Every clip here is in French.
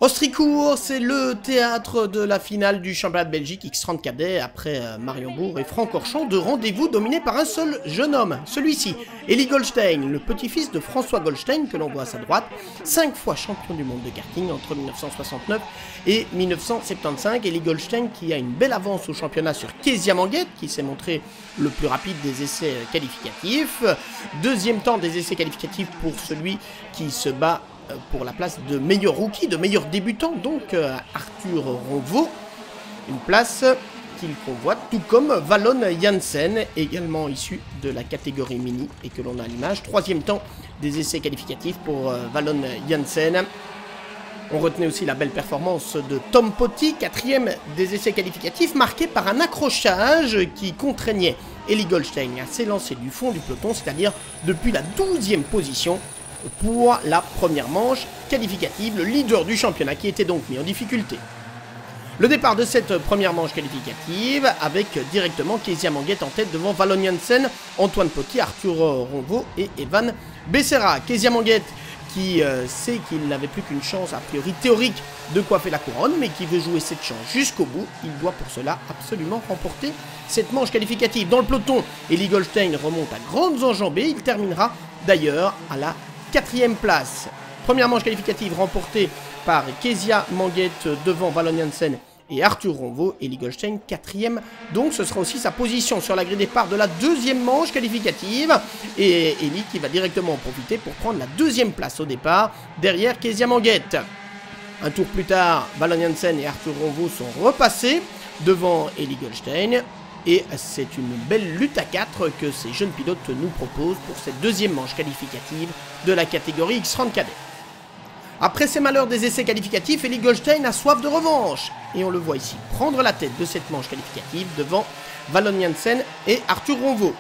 Ostricourt, c'est le théâtre de la finale du championnat de Belgique X30 cadet après Mariembourg et Francorchamps, de rendez-vous dominés par un seul jeune homme, celui-ci, Elie Goldstein, le petit-fils de François Goldstein que l'on voit à sa droite, 5 fois champion du monde de karting entre 1969 et 1975. Elie Goldstein qui a une belle avance au championnat sur Kezia Manguette qui s'est montré le plus rapide des essais qualificatifs. Deuxième temps des essais qualificatifs pour celui qui se bat pour la place de meilleur rookie, de meilleur débutant, donc Arthur Ronvaux, une place qu'il convoite, tout comme Valon Janssen, également issu de la catégorie mini et que l'on a à l'image. Troisième temps des essais qualificatifs pour Valon Janssen. On retenait aussi la belle performance de Tom Potty, quatrième des essais qualificatifs, marqué par un accrochage qui contraignait Elie Goldstein à s'élancer du fond du peloton, c'est-à-dire depuis la 12e position, pour la première manche qualificative, le leader du championnat qui était donc mis en difficulté. Le départ de cette première manche qualificative avec directement Kezia Manguette en tête devant Valon Janssen, Antoine Potty, Arthur Ronvaux et Evan Becerra. Kezia Manguette qui sait qu'il n'avait plus qu'une chance a priori théorique de coiffer la couronne, mais qui veut jouer cette chance jusqu'au bout. Il doit pour cela absolument remporter cette manche qualificative. Dans le peloton, Elie Goldstein remonte à grandes enjambées. Il terminera d'ailleurs à la 4e place. Première manche qualificative remportée par Kezia Manguette devant Valon Janssen et Arthur Ronvaux. Elie Goldstein 4e, donc ce sera aussi sa position sur la grille départ de la 2e manche qualificative. Et Elie qui va directement en profiter pour prendre la 2e place au départ derrière Kezia Manguette. Un tour plus tard, Valon Janssen et Arthur Ronvaux sont repassés devant Elie Goldstein. Et c'est une belle lutte à 4 que ces jeunes pilotes nous proposent pour cette 2e manche qualificative de la catégorie X30 cadet. Après ces malheurs des essais qualificatifs, Elie Goldstein a soif de revanche. Et on le voit ici prendre la tête de cette manche qualificative devant Valon Janssen et Arthur Ronvaux.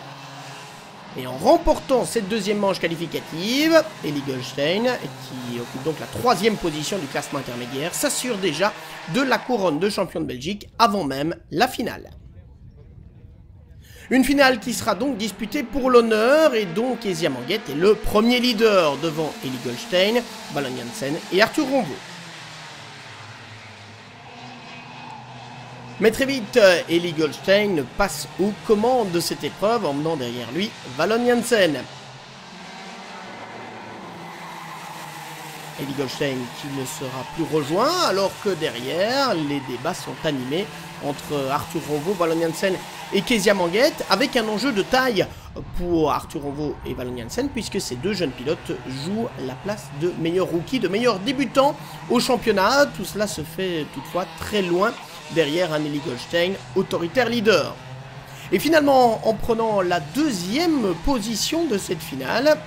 Et en remportant cette 2e manche qualificative, Elie Goldstein, qui occupe donc la 3e position du classement intermédiaire, s'assure déjà de la couronne de champion de Belgique avant même la finale. Une finale qui sera donc disputée pour l'honneur et dont Kezia Manguette est le premier leader devant Elie Goldstein, Valon Janssen et Arthur Ronvaux. Mais très vite, Elie Goldstein passe aux commandes de cette épreuve, emmenant derrière lui Valon Janssen. Elie Goldstein qui ne sera plus rejoint, alors que derrière, les débats sont animés entre Arthur Ronvaux, Valon Janssen et Kezia Manguette, avec un enjeu de taille pour Arthur Ronvaux et Valon Janssen, puisque ces deux jeunes pilotes jouent la place de meilleur rookie, de meilleur débutant au championnat. Tout cela se fait toutefois très loin derrière un Elie Goldstein autoritaire leader. Et finalement, en prenant la 2e position de cette finale,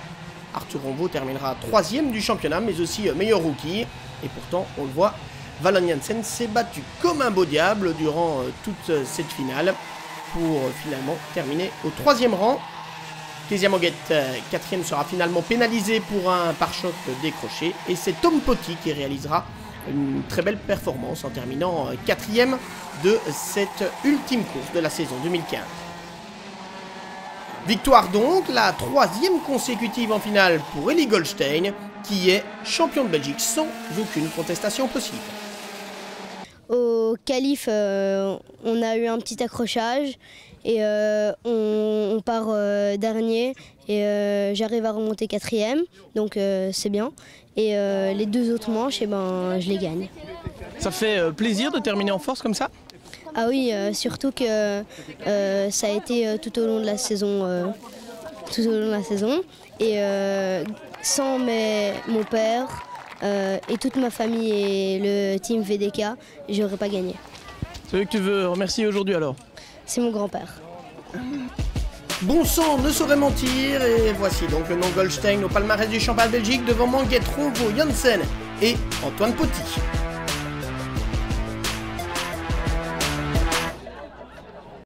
Arthur Ronvaux terminera 3e du championnat, mais aussi meilleur rookie. Et pourtant, on le voit, Valon Janssen s'est battu comme un beau diable durant toute cette finale pour finalement terminer au 3e rang. Kezia Manguette, 4e, sera finalement pénalisé pour un pare-choc décroché. Et c'est Tom Potty qui réalisera une très belle performance en terminant 4e de cette ultime course de la saison 2015. Victoire donc, la 3e consécutive en finale pour Elie Goldstein, qui est champion de Belgique sans aucune contestation possible. Au qualif, on a eu un petit accrochage et on part dernier et j'arrive à remonter 4e, donc c'est bien. Et les 2 autres manches, je les gagne. Ça fait plaisir de terminer en force comme ça ? Ah oui, surtout que ça a été tout au long de la saison. Et sans mon père et toute ma famille et le team VDK, j'aurais pas gagné. C'est eux que tu veux remercier aujourd'hui alors ? C'est mon grand-père. Bon sang ne saurait mentir, et voici donc le nom Goldstein au palmarès du championnat de Belgique devant Manguette, Ronvaux, Janssen et Antoine Potty.